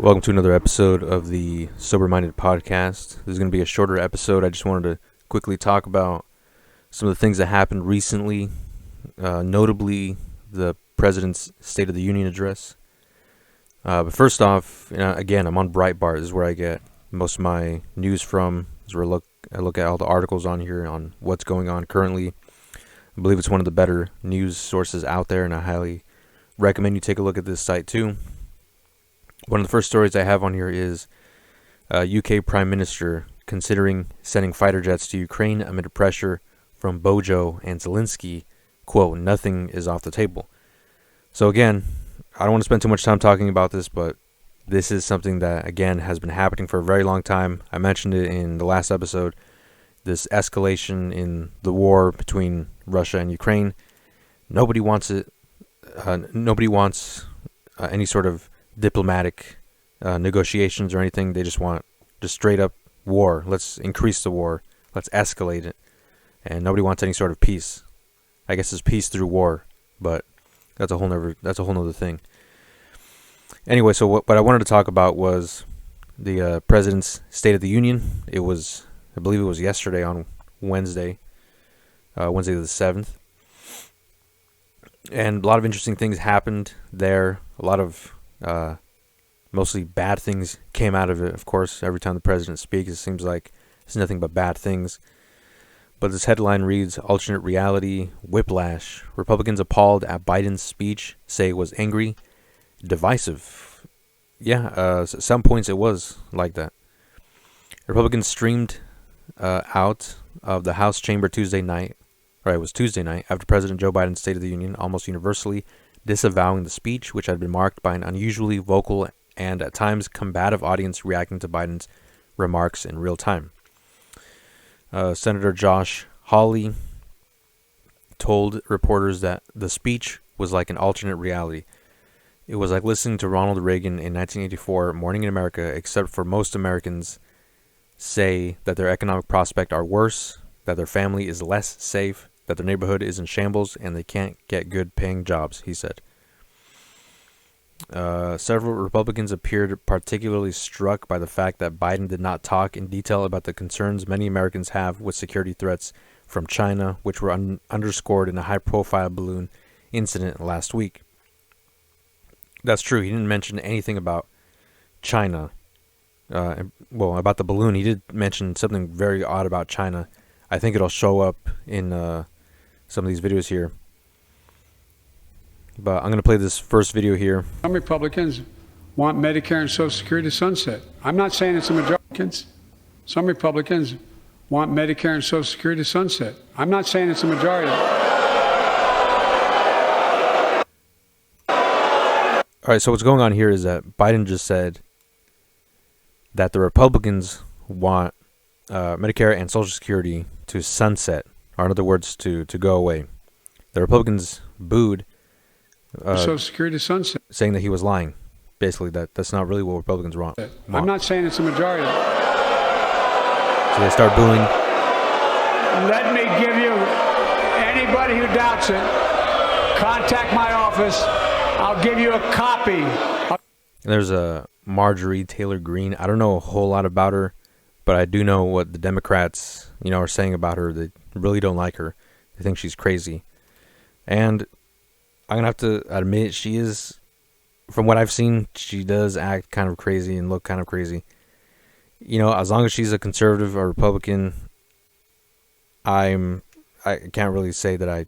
Welcome to another episode of the Sober Minded Podcast. This is going to be a shorter episode. I just wanted to quickly talk about some of the things that happened recently, notably the President's State of the Union address. But first off, again, I'm on Breitbart. This is where I get most of my news from. This is where I look at all the articles on here on what's going on currently. I believe it's one of the better news sources out there, and I highly recommend you take a look at this site too. One of the first stories I have on here is UK Prime Minister considering sending fighter jets to Ukraine amid pressure from Bojo and Zelensky. Quote, nothing is off the table. So again, I don't want to spend too much time talking about this, but this is something that, again, has been happening for a very long time. I mentioned it in the last episode. This escalation in the war between Russia and Ukraine. Nobody wants it. Nobody wants any sort of diplomatic negotiations or anything. They just want just straight up war. Let's increase the war. Let's escalate it. And nobody wants any sort of peace. I guess it's peace through war, but that's a whole nother thing. Anyway, so what I wanted to talk about was the President's State of the Union. I believe it was yesterday on Wednesday the 7th. And a lot of interesting things happened there. A lot of mostly bad things came out of it. Of course, every time the president speaks, it seems like it's nothing but bad things. But this headline reads, alternate reality, whiplash. Republicans appalled at Biden's speech, say it was angry, divisive. Yeah, some points it was like that. Republicans streamed out of the House chamber Tuesday night, or it was Tuesday night, after President Joe Biden's State of the Union, almost universally disavowing the speech, which had been marked by an unusually vocal and at times combative audience reacting to Biden's remarks in real time. Senator Josh Hawley told reporters that the speech was like an alternate reality. It was like listening to Ronald Reagan in 1984, Morning in America, except for most Americans say that their economic prospects are worse, that their family is less safe, that their neighborhood is in shambles, and they can't get good paying jobs, he said. Several Republicans appeared particularly struck by the fact that Biden did not talk in detail about the concerns many Americans have with security threats from China, which were underscored in a high-profile balloon incident last week. That's true. He didn't mention anything about China. About the balloon. He did mention something very odd about China. I think it'll show up in some of these videos here. But I'm going to play this first video here. Some Republicans want Medicare and Social Security to sunset. I'm not saying it's a majority. Some Republicans want Medicare and Social Security to sunset. I'm not saying it's a majority. All right, so what's going on here is that Biden just said that the Republicans want Medicare and Social Security to sunset, or in other words, to go away. The Republicans booed Social Security sunset, saying that he was lying. Basically, that's not really what Republicans want. I'm not saying it's a majority. So they start booing. Let me give you, anybody who doubts it, contact my office. I'll give you a copy. And there's a Marjorie Taylor Greene. I don't know a whole lot about her, but I do know what the Democrats, are saying about her. They really don't like her. They think she's crazy. And I'm going to have to admit, she is, from what I've seen, she does act kind of crazy and look kind of crazy. As long as she's a conservative or Republican, I can't really say that I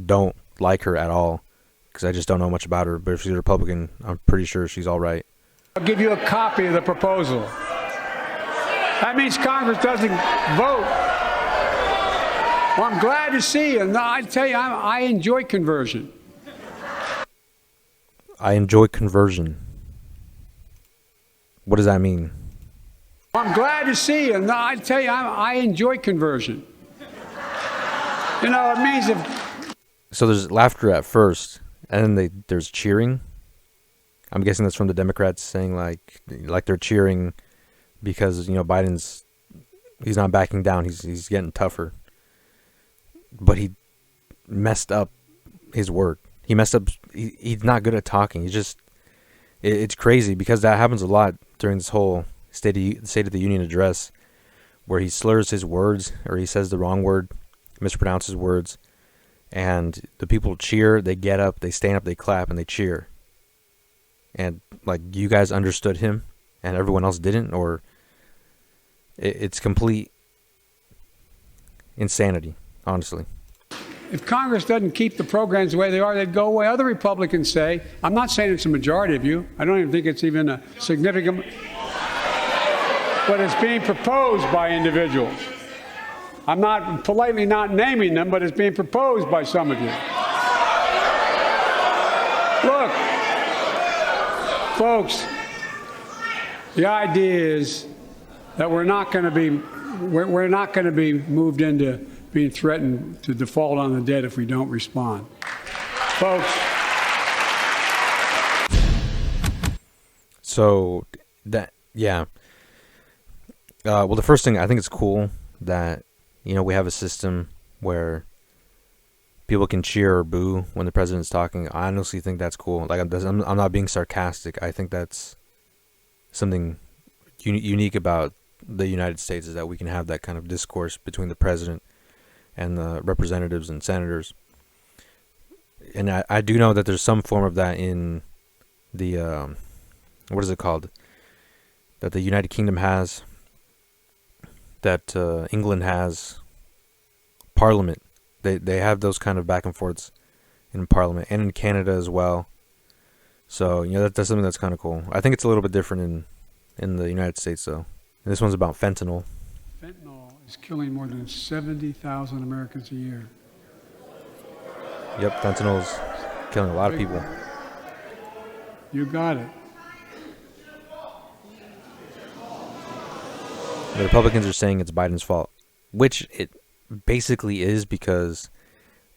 don't like her at all, because I just don't know much about her. But if she's a Republican, I'm pretty sure she's all right. I'll give you a copy of the proposal. That means Congress doesn't vote. Well, I'm glad to see you. No, I tell you, I enjoy conversion. I enjoy conversion. What does that mean? I'm glad to see you. No, I tell you, I enjoy conversion. It means if... So there's laughter at first, and then there's cheering. I'm guessing that's from the Democrats saying like they're cheering because he's not backing down. He's getting tougher. But he messed up his work. He messed up. He's not good at talking. It's It's crazy because that happens a lot during this whole State of the Union address, where he slurs his words or he says the wrong word, mispronounces words, and the people cheer. They get up, they stand up, they clap, and they cheer. And like, you guys understood him, and everyone else didn't, or it's complete insanity, honestly. If Congress doesn't keep the programs the way they are, they'd go away. Other Republicans say, I'm not saying it's a majority of you. I don't even think it's even a significant, but it's being proposed by individuals. I'm not politely not naming them, but it's being proposed by some of you. Look, folks, the idea is that we're not going to be moved into being threatened to default on the debt if we don't respond. Folks. So, that, yeah. Well, the first thing, I think it's cool that, we have a system where people can cheer or boo when the president's talking. I honestly think that's cool. Like, I'm not being sarcastic. I think that's something unique about the United States, is that we can have that kind of discourse between the president and the representatives and senators. And I do know that there's some form of that in the, what is it called? That the United Kingdom has, that England has, Parliament. They have those kind of back and forths in Parliament, and in Canada as well. So, that's something that's kind of cool. I think it's a little bit different in the United States, though. And this one's about fentanyl. Fentanyl is killing more than 70,000 Americans a year. Yep, fentanyl's killing a lot of people. You got it. The Republicans are saying it's Biden's fault, which it basically is, because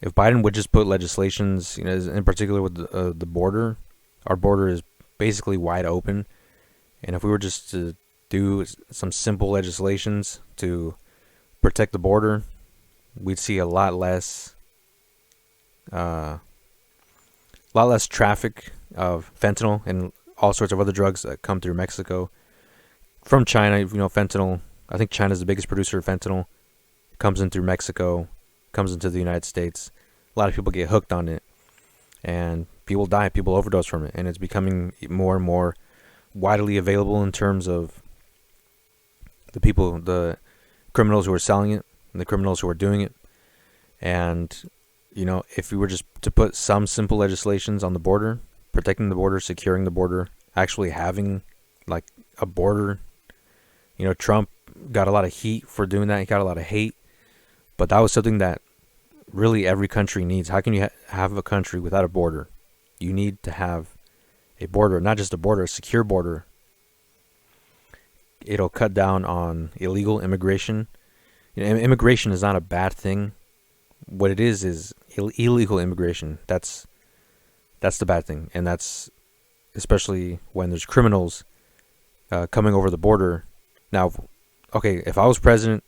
if Biden would just put legislations, in particular with the border, our border is basically wide open, and if we were just to do some simple legislations to protect the border, we'd see a lot less traffic of fentanyl and all sorts of other drugs that come through Mexico from China. Fentanyl, I think China's the biggest producer of fentanyl. It comes in through Mexico, comes into the United States. A lot of people get hooked on it, and people die, people overdose from it, and it's becoming more and more widely available in terms of the criminals who are selling it and the criminals who are doing it. And, if we were just to put some simple legislations on the border, protecting the border, securing the border, actually having like a border, Trump got a lot of heat for doing that. He got a lot of hate, but that was something that really every country needs. How can you have a country without a border? You need to have a border, not just a border, a secure border. It'll cut down on illegal immigration. Immigration is not a bad thing. What it is illegal immigration. That's the bad thing, and that's especially when there's criminals coming over the border. Now, okay, if I was president,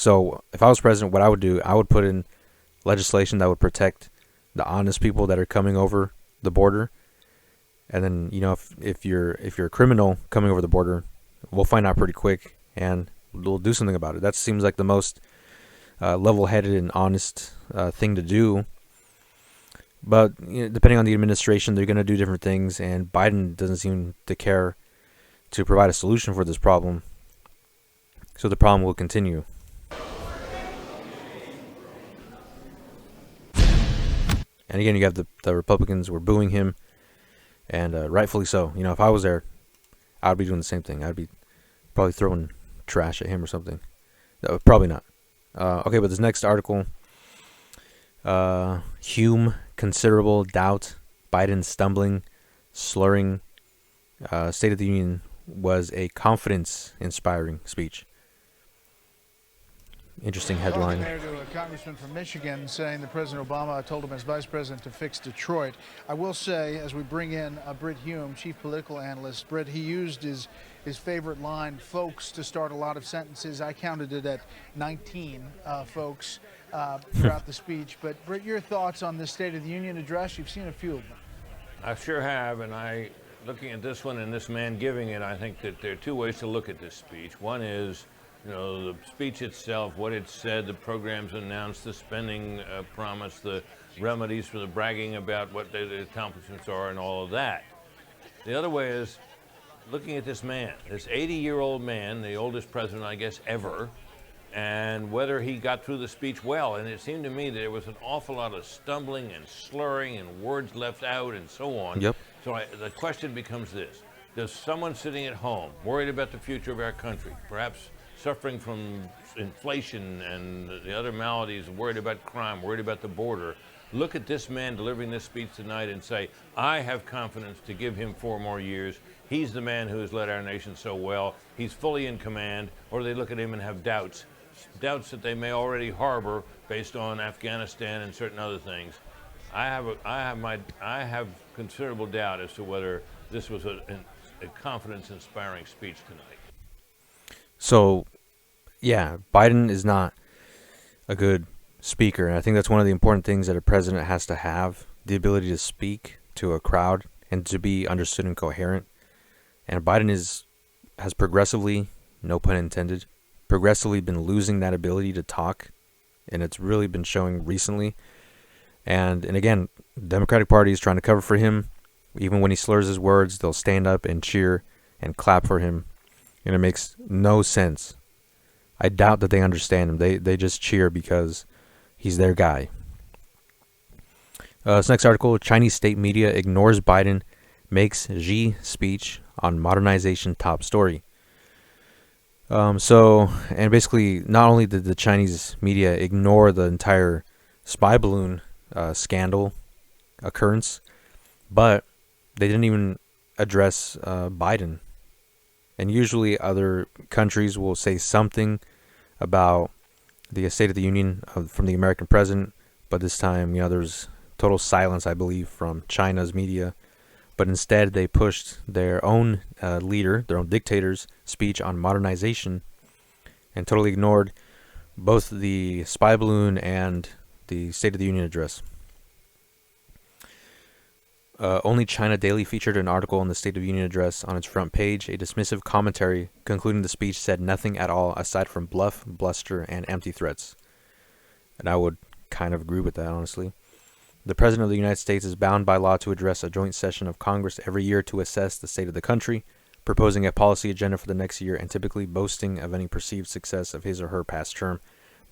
what I would do, I would put in legislation that would protect the honest people that are coming over the border. And then, if you're a criminal coming over the border, we'll find out pretty quick, and we'll do something about it. That seems like the most level-headed and honest thing to do. But depending on the administration, they're going to do different things, and Biden doesn't seem to care to provide a solution for this problem. So the problem will continue. And again, you have the Republicans were booing him, and rightfully so. If I was there, I'd be doing the same thing. I'd be probably throwing trash at him or something. Probably not. Okay, but this next article, Hume, considerable doubt, Biden stumbling, slurring, State of the Union was a confidence-inspiring speech. Interesting headline. There to a congressman from Michigan saying that President Obama told him as vice president to fix Detroit. I will say, as we bring in Brit Hume, chief political analyst, Brit, he used his favorite line, folks, to start a lot of sentences. I counted it at 19 folks throughout the speech. But Brit, your thoughts on this State of the Union address? You've seen a few of them. I sure have, and I looking at this one and this man giving it, I think that there are two ways to look at this speech. One is, the speech itself, what it said, the programs announced, the spending promise, the remedies for the bragging about what the accomplishments are and all of that. The other way is looking at this man, this 80-year-old man, the oldest president, I guess, ever, and whether he got through the speech well. And it seemed to me that there was an awful lot of stumbling and slurring and words left out and so on. Yep. So the question becomes this. Does someone sitting at home, worried about the future of our country, perhaps suffering from inflation and the other maladies, worried about crime, worried about the border, look at this man delivering this speech tonight and say, I have confidence to give him 4 more years. He's the man who has led our nation so well. He's fully in command. Or they look at him and have doubts that they may already harbor based on Afghanistan and certain other things. I have considerable doubt as to whether this was a confidence-inspiring speech tonight. So, yeah, Biden is not a good speaker, and I think that's one of the important things that a president has to have, the ability to speak to a crowd and to be understood and coherent. And Biden has progressively, no pun intended, progressively been losing that ability to talk, and it's really been showing recently. And again, the Democratic Party is trying to cover for him. Even when he slurs his words, they'll stand up and cheer and clap for him, and it makes no sense. I doubt that they understand him. They just cheer because he's their guy. This next article, Chinese state media ignores Biden, makes Xi speech on modernization top story. And basically, not only did the Chinese media ignore the entire spy balloon scandal occurrence, but they didn't even address Biden. And usually other countries will say something about the State of the Union from the American president, but this time, there's total silence, I believe, from China's media. But instead, they pushed their own leader, their own dictator's speech on modernization, and totally ignored both the spy balloon and the State of the Union address. Only China Daily featured an article in the State of the Union address on its front page. A dismissive commentary concluding the speech said nothing at all aside from bluff, bluster, and empty threats. And I would kind of agree with that, honestly. The President of the United States is bound by law to address a joint session of Congress every year to assess the state of the country, proposing a policy agenda for the next year, and typically boasting of any perceived success of his or her past term.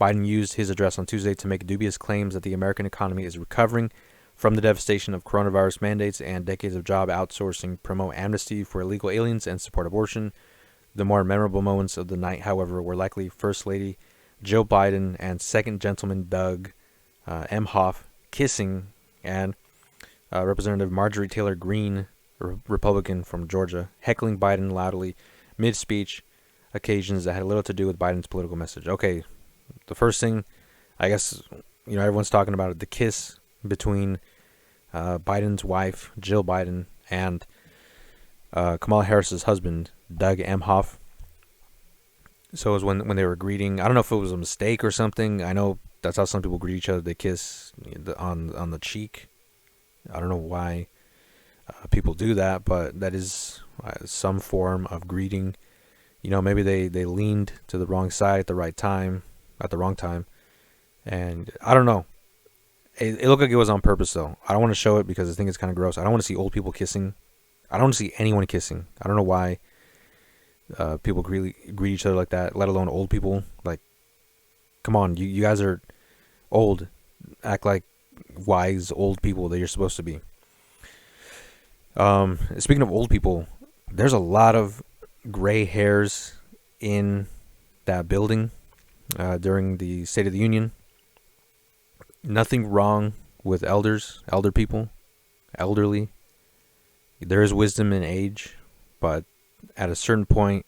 Biden used his address on Tuesday to make dubious claims that the American economy is recovering from the devastation of coronavirus mandates and decades of job outsourcing, promote amnesty for illegal aliens, and support abortion. The more memorable moments of the night, however, were likely First Lady Jill Biden and Second Gentleman Doug Emhoff kissing, and Representative Marjorie Taylor Greene, Republican from Georgia, heckling Biden loudly mid-speech, occasions that had little to do with Biden's political message. Okay, the first thing, I guess, everyone's talking about it, the kiss between Biden's wife, Jill Biden, and Kamala Harris's husband, Doug Emhoff. So it was when they were greeting. I don't know if it was a mistake or something. I know that's how some people greet each other. They kiss on the cheek. I don't know why people do that, but that is some form of greeting. Maybe they leaned to the wrong side at the wrong time. And I don't know. It looked like it was on purpose, though. I don't want to show it because I think it's kind of gross. I don't want to see old people kissing. I don't want to see anyone kissing. I don't know why people greet each other like that, let alone old people. Like, come on, you guys are old. Act like wise old people that you're supposed to be. Speaking of old people, there's a lot of gray hairs in that building during the State of the Union. Nothing wrong with elder people, elderly. There is wisdom in age, but at a certain point,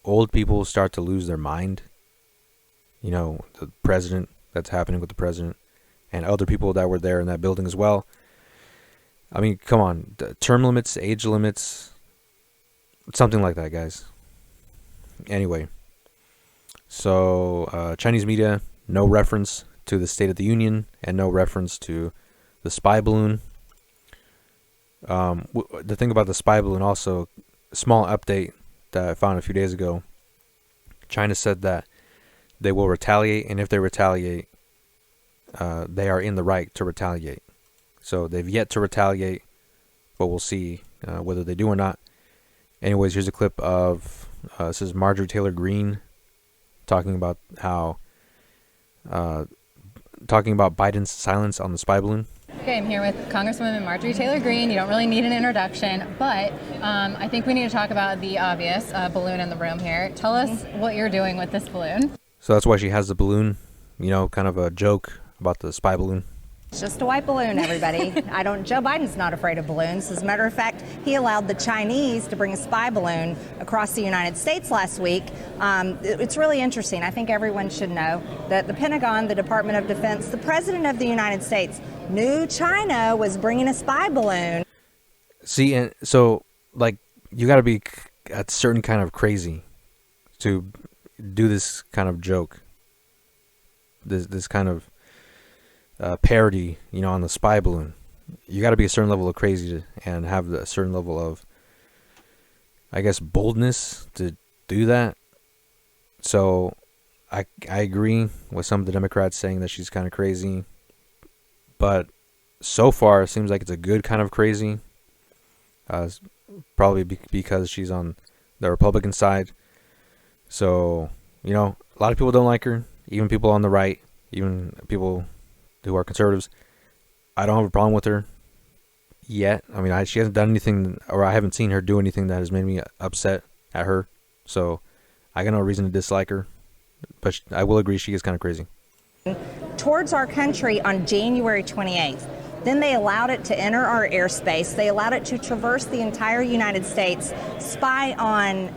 old people start to lose their mind. The president, that's happening with the president, and other people that were there in that building as well. I mean, come on, the term limits, age limits, something like that, guys. Anyway, so Chinese media, no reference to the State of the Union and no reference to the spy balloon. The thing about the spy balloon also, a small update that I found a few days ago. China said that they will retaliate, and if they retaliate, they are in the right to retaliate. So they've yet to retaliate, but we'll see whether they do or not. Anyways, here's a clip of this is Marjorie Taylor Greene talking about Biden's silence on the spy balloon. Okay, I'm here with Congresswoman Marjorie Taylor Greene. You don't really need an introduction, but I think we need to talk about the obvious balloon in the room here. Tell us what you're doing with this balloon. So that's why she has the balloon, kind of a joke about the spy balloon. It's just a white balloon, everybody. Joe Biden's not afraid of balloons. As a matter of fact, he allowed the Chinese to bring a spy balloon across the United States last week. It's really interesting. I think everyone should know that the Pentagon, the Department of Defense, the President of the United States knew China was bringing a spy balloon. See, and so, you got to be a certain kind of crazy to do this kind of joke. This kind of parody, on the spy balloon. You got to be a certain level of crazy and have a certain level of, I guess, boldness to do that. So I agree with some of the Democrats saying that she's kind of crazy, but so far it seems like it's a good kind of crazy. Probably because she's on the Republican side. So, a lot of people don't like her, even people on the right, even people who are conservatives. I don't have a problem with her yet. I mean, she hasn't done anything, or I haven't seen her do anything that has made me upset at her. So I got no reason to dislike her. But I will agree she is kind of crazy. Towards our country on January 28th. Then they allowed it to enter our airspace. They allowed it to traverse the entire United States, spy on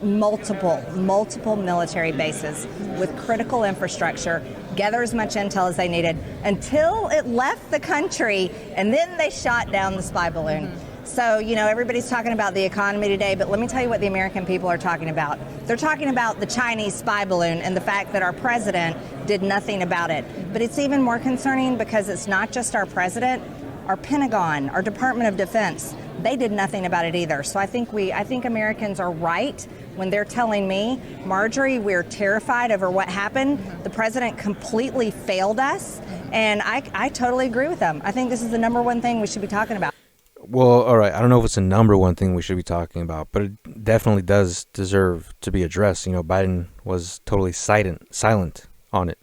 multiple military bases with critical infrastructure, gather as much intel as they needed until it left the country, and then they shot down the spy balloon. So, everybody's talking about the economy today, but let me tell you what the American people are talking about. They're talking about the Chinese spy balloon and the fact that our president did nothing about it. But it's even more concerning because it's not just our president, our Pentagon, our Department of Defense. They did nothing about it either. So I think Americans are right when they're telling me, Marjorie, we're terrified over what happened. The president completely failed us. And I totally agree with them. I think this is the number one thing we should be talking about. Well, all right. I don't know if it's the number one thing we should be talking about, but it definitely does deserve to be addressed. Biden was totally silent on it.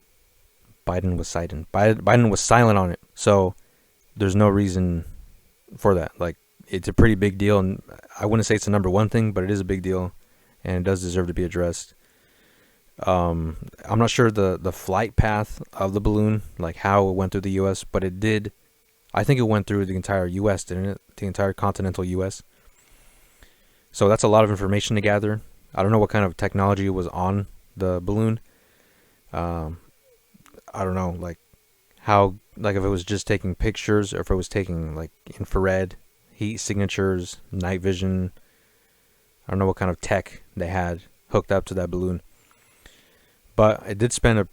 Biden was silent on it. So there's no reason for that. It's a pretty big deal, and I wouldn't say it's the number one thing, but it is a big deal, and it does deserve to be addressed. I'm not sure the flight path of the balloon, how it went through the U.S., but it did. I think it went through the entire U.S., didn't it? The entire continental U.S. So that's a lot of information to gather. I don't know what kind of technology was on the balloon. I don't know, how, if it was just taking pictures or if it was taking, infrared, heat signatures, night vision. I don't know what kind of tech they had hooked up to that balloon. But it did spend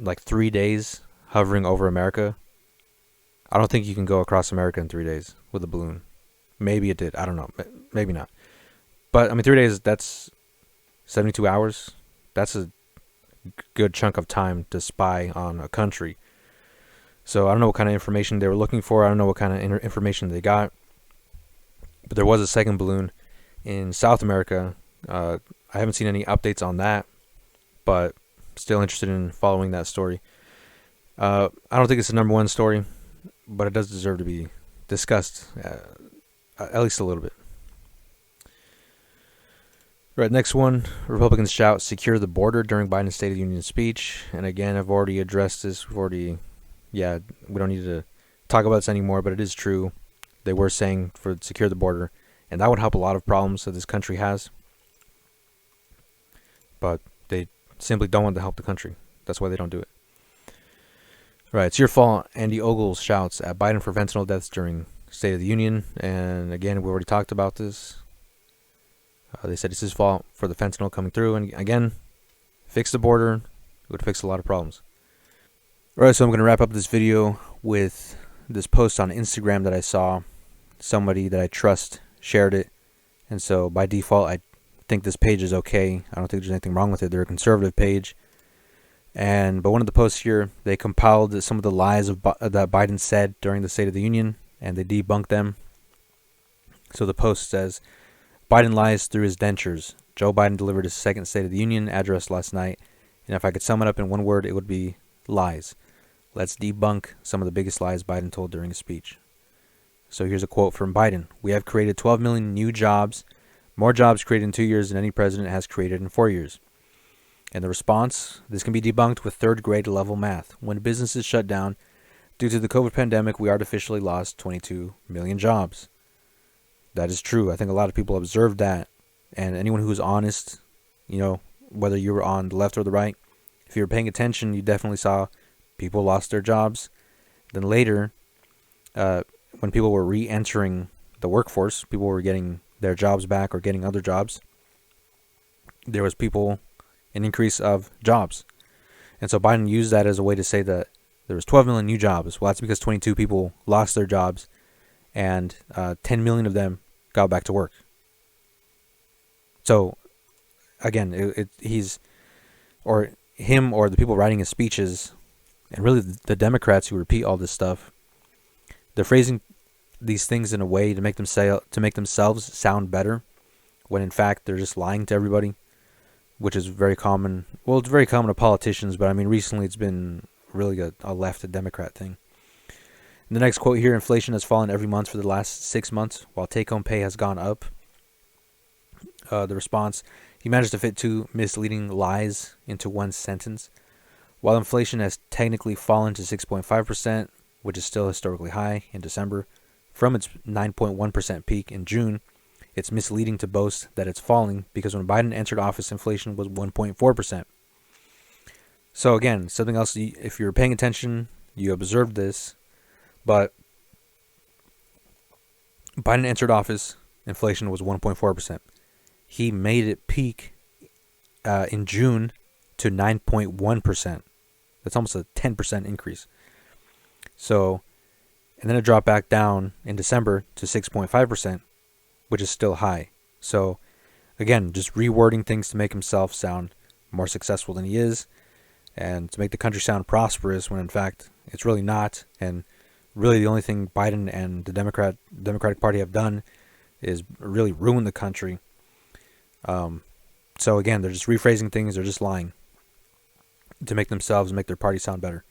3 days hovering over America. I don't think you can go across America in 3 days with a balloon. Maybe it did. I don't know. Maybe not. But, 3 days, that's 72 hours. That's a good chunk of time to spy on a country. So I don't know what kind of information they were looking for. I don't know what kind of information they got. But there was a second balloon in South America. I haven't seen any updates on that, but still interested in following that story. I don't think it's the number one story, but it does deserve to be discussed, at least a little bit. Right, next one. Republicans shout, secure the border during Biden's State of the Union speech. And again, I've already addressed this. We don't need to talk about this anymore, but it is true. They were saying for secure the border, and that would help a lot of problems that this country has. But they simply don't want to help the country. That's why they don't do it. Right, it's your fault. Andy Ogles shouts at Biden for fentanyl deaths during State of the Union. And again, we already talked about this. They said it's his fault for the fentanyl coming through. And again, fix the border. It would fix a lot of problems. All right, so I'm going to wrap up this video with this post on Instagram that I saw. somebody that I trust shared it, and so by default, I think this page is okay. I don't think there's anything wrong with it. They're a conservative page. But one of the posts here, they compiled some of the lies that Biden said during the State of the Union, and they debunked them. So the post says, Biden lies through his dentures. Joe Biden delivered his second State of the Union address last night, and if I could sum it up in one word, it would be lies. Let's debunk some of the biggest lies Biden told during his speech. So here's a quote from Biden. We have created 12 million new jobs, more jobs created in 2 years than any president has created in 4 years. And the response, this can be debunked with third grade level math. When businesses shut down due to the COVID pandemic, we artificially lost 22 million jobs. That is true. I think a lot of people observed that. And anyone who's honest, whether you were on the left or the right, if you were paying attention, you definitely saw people lost their jobs. Then later, when people were re-entering the workforce, people were getting their jobs back or getting other jobs, there was an increase of jobs. And so Biden used that as a way to say that there was 12 million new jobs. Well, that's because 22 people lost their jobs and 10 million of them got back to work. So again, him or the people writing his speeches, and really the Democrats who repeat all this stuff, they're phrasing these things in a way to make themselves sound better, when in fact they're just lying to everybody, which is very common. Well, it's very common to politicians, but I mean recently it's been really a left Democrat thing. And the next quote here, inflation has fallen every month for the last 6 months, while take-home pay has gone up. The response, he managed to fit two misleading lies into one sentence. While inflation has technically fallen to 6.5%, which is still historically high in December, from its 9.1% peak in June, it's misleading to boast that it's falling because when Biden entered office, inflation was 1.4%. So again, something else, if you're paying attention, you observed this, but Biden entered office, inflation was 1.4%. He made it peak in June to 9.1%. That's almost a 10% increase. So, and then it dropped back down in December to 6.5%, which is still high. So, again, just rewording things to make himself sound more successful than he is, and to make the country sound prosperous when in fact it's really not. And really the only thing Biden and the Democratic Party have done is really ruin the country. So again, they're just rephrasing things, they're just lying to make their party sound better.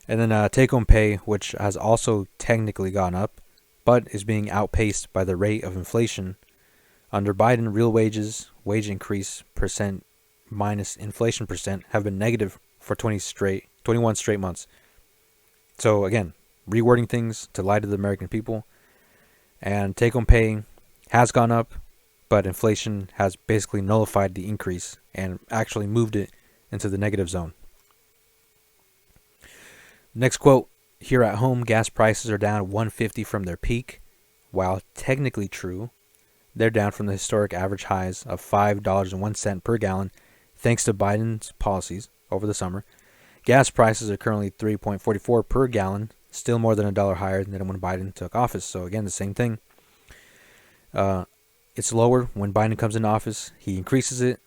And then take-home pay, which has also technically gone up, but is being outpaced by the rate of inflation. Under Biden, real wage increase percent minus inflation percent have been negative for 21 straight months. So again, rewording things to lie to the American people. And take-home pay has gone up, but inflation has basically nullified the increase and actually moved it into the negative zone. Next quote, here at home, gas prices are down $1.50 from their peak. While technically true, they're down from the historic average highs of $5.01 per gallon thanks to Biden's policies over the summer. Gas prices are currently $3.44 per gallon, still more than $1 higher than when Biden took office. So again, the same thing. It's lower when Biden comes into office. He increases it,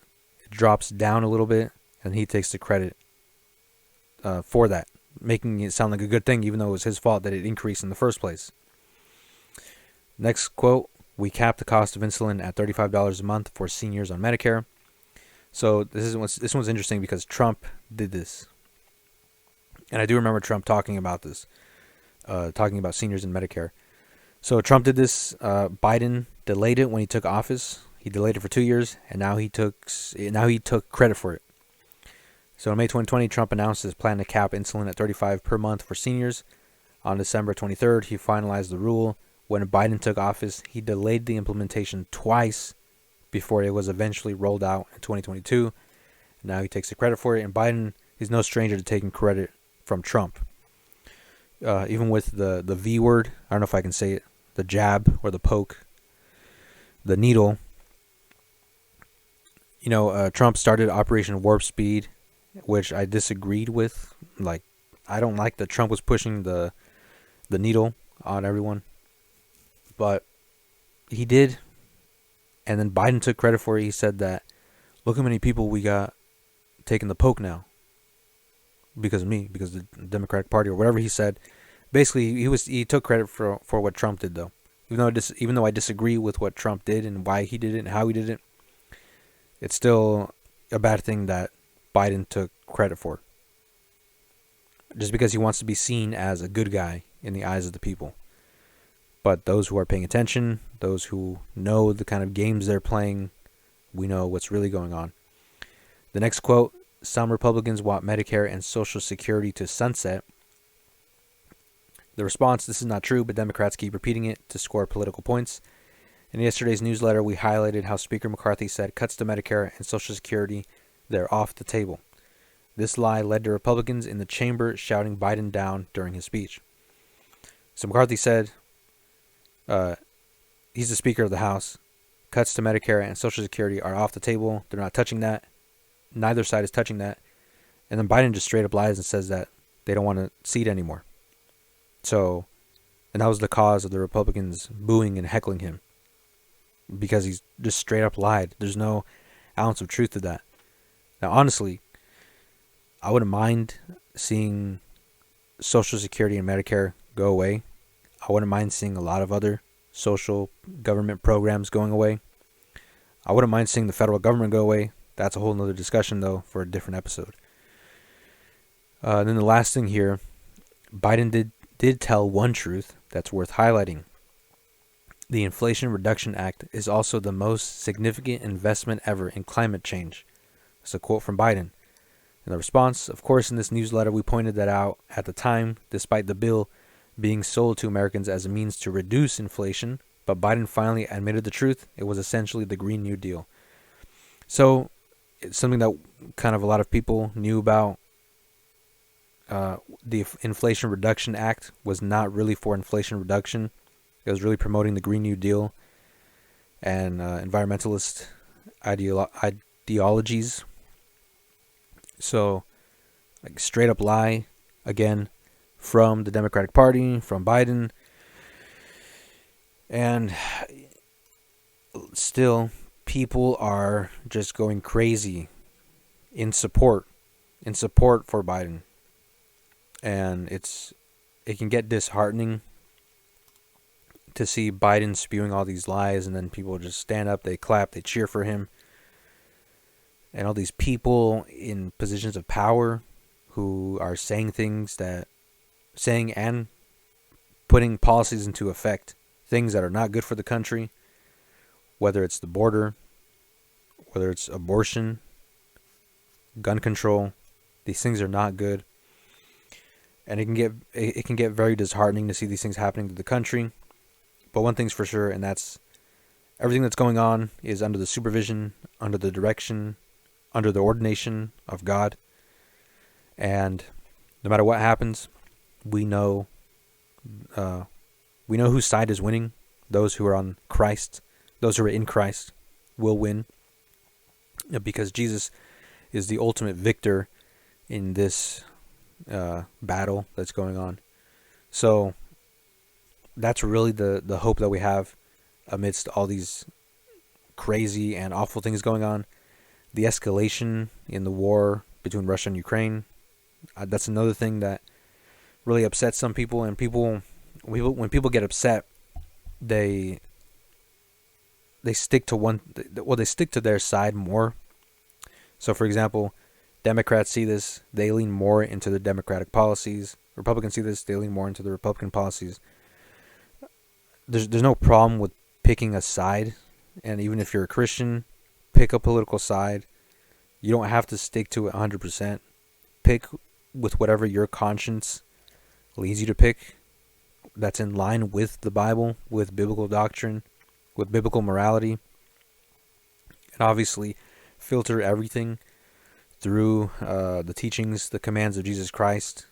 it drops down a little bit, and he takes the credit for that, making it sound like a good thing, even though it was his fault that it increased in the first place. Next quote, we capped the cost of insulin at $35 a month for seniors on Medicare. So this one's interesting because Trump did this. And I do remember Trump talking about this, talking about seniors in Medicare. So Trump did this. Biden delayed it when he took office. He delayed it for 2 years, and now he took credit for it. So in May 2020, Trump announced his plan to cap insulin at $35 per month for seniors. On December 23rd, he finalized the rule. When Biden took office, he delayed the implementation twice before it was eventually rolled out in 2022. Now he takes the credit for it, and Biden is no stranger to taking credit from Trump. Even with the V word, I don't know if I can say it, the jab or the poke, the needle. Trump started Operation Warp Speed, which I disagreed with. I don't like that Trump was pushing the needle on everyone. But he did, and then Biden took credit for it. He said that, look how many people we got taking the poke now because of me, because of the Democratic Party, or whatever he said. Basically, he took credit for what Trump did, though. Even though I disagree with what Trump did and why he did it and how he did it, it's still a bad thing that Biden took credit for. Just because he wants to be seen as a good guy in the eyes of the people. But those who are paying attention, those who know the kind of games they're playing, we know what's really going on. The next quote, some Republicans want Medicare and Social Security to sunset. The response, this is not true, but Democrats keep repeating it to score political points. In yesterday's newsletter, we highlighted how Speaker McCarthy said cuts to Medicare and Social Security, they're off the table. This lie led to Republicans in the chamber shouting Biden down during his speech. So McCarthy said, he's the Speaker of the House, cuts to Medicare and Social Security are off the table, they're not touching that, neither side is touching that, and then Biden just straight up lies and says that they don't want to see it anymore. So, and that was the cause of the Republicans booing and heckling him. Because he's just straight up lied. There's no ounce of truth to that. Now, honestly, I wouldn't mind seeing Social Security and Medicare go away. I wouldn't mind seeing a lot of other social government programs going away. I wouldn't mind seeing the federal government go away. That's a whole nother discussion, though, for a different episode. Then the last thing here, Biden did tell one truth that's worth highlighting. The Inflation Reduction Act is also the most significant investment ever in climate change. That's a quote from Biden. In the response, of course, in this newsletter, we pointed that out at the time, despite the bill being sold to Americans as a means to reduce inflation, but Biden finally admitted the truth. It was essentially the Green New Deal. So, it's something that kind of a lot of people knew about. The Inflation Reduction Act was not really for inflation reduction. It was really promoting the Green New Deal and environmentalist ideologies. So, like, straight up lie, again, from the Democratic Party, from Biden. And still, people are just going crazy in support for Biden. And it can get disheartening to see Biden spewing all these lies, and then people just stand up, they clap, they cheer for him. And all these people in positions of power who are saying and putting policies into effect, things that are not good for the country, whether it's the border, whether it's abortion, gun control. These things are not good. And it can get very disheartening to see these things happening to the country. But one thing's for sure, and that's everything that's going on is under the supervision, under the direction, under the ordination of God. And no matter what happens, we know whose side is winning. Those who are on Christ, those who are in Christ will win. Because Jesus is the ultimate victor in this battle that's going on. So that's really the hope that we have amidst all these crazy and awful things going on. The escalation in the war between Russia and Ukraine, that's another thing that really upsets some people. And when people get upset, they stick to their side more. So, for example, Democrats see this, they lean more into the Democratic policies. Republicans see this, they lean more into the Republican policies. There's no problem with picking a side, and even if you're a Christian, pick a political side. You don't have to stick to it 100%. Pick with whatever your conscience leads you to pick, that's in line with the Bible, with biblical doctrine, with biblical morality. And obviously, filter everything through the teachings, the commands of Jesus Christ.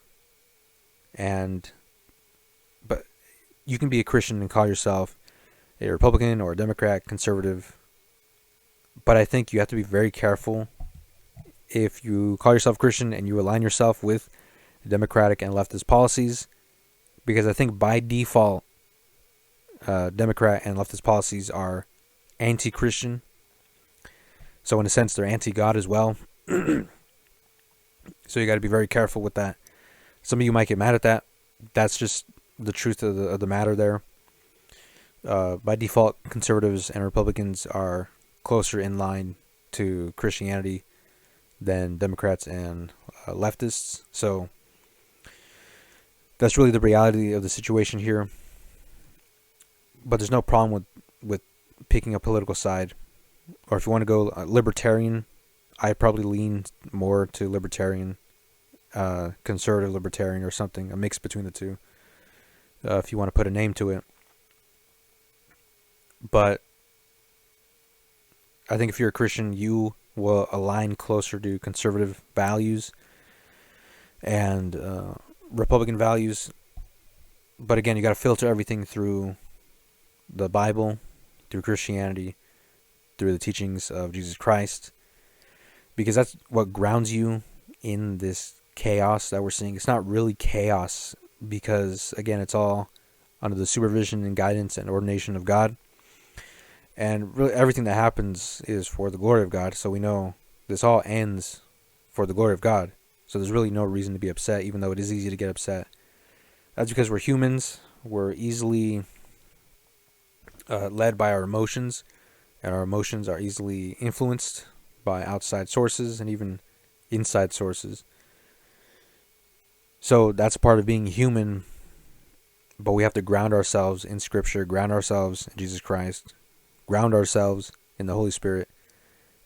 But you can be a Christian and call yourself a Republican or a Democrat, conservative. But I think you have to be very careful if you call yourself Christian and you align yourself with Democratic and leftist policies. Because I think by default, Democrat and leftist policies are anti-Christian. So in a sense, they're anti-God as well. So you got to be very careful with that. Some of you might get mad at that. That's just the truth of the matter there. By default, conservatives and Republicans are closer in line to Christianity than Democrats and leftists. So that's really the reality of the situation here. But there's no problem with picking a political side. Or if you want to go libertarian, I probably lean more to libertarian, conservative libertarian or something, a mix between the two, if you want to put a name to it. But I think if you're a Christian, you will align closer to conservative values and Republican values. But again, you got to filter everything through the Bible, through Christianity, through the teachings of Jesus Christ, because that's what grounds you in this chaos that we're seeing. It's not really chaos because, again, it's all under the supervision and guidance and ordination of God. And really everything that happens is for the glory of God. So we know this all ends for the glory of God. So there's really no reason to be upset, even though it is easy to get upset. That's because we're humans. We're easily led by our emotions. And our emotions are easily influenced by outside sources and even inside sources. So that's part of being human. But we have to ground ourselves in Scripture, ground ourselves in Jesus Christ, ground ourselves in the Holy Spirit.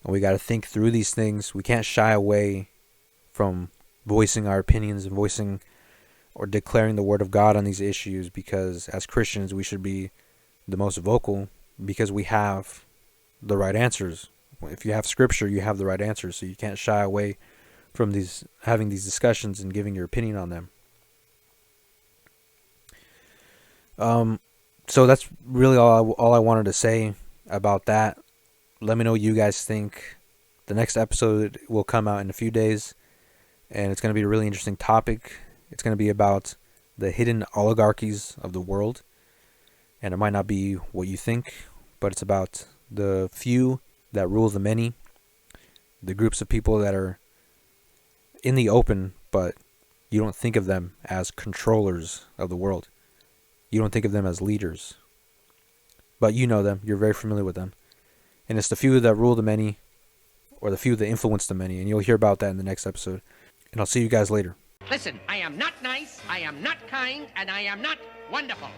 And we got to think through these things. We can't shy away from voicing our opinions and voicing or declaring the Word of God on these issues, because as Christians we should be the most vocal because we have the right answers. If you have Scripture, you have the right answers, so you can't shy away from having these discussions and giving your opinion on them. So that's really all I wanted to say about that. Let me know what you guys think. The next episode will come out in a few days, and it's going to be a really interesting topic. It's going to be about the hidden oligarchies of the world, and it might not be what you think, but it's about the few that rule the many, the groups of people that are in the open, but you don't think of them as controllers of the world. You don't think of them as leaders, but you know them. You're very familiar with them. And it's the few that rule the many, or the few that influence the many, and you'll hear about that in the next episode. And I'll see you guys later. Listen, I am not nice, I am not kind, and I am not wonderful.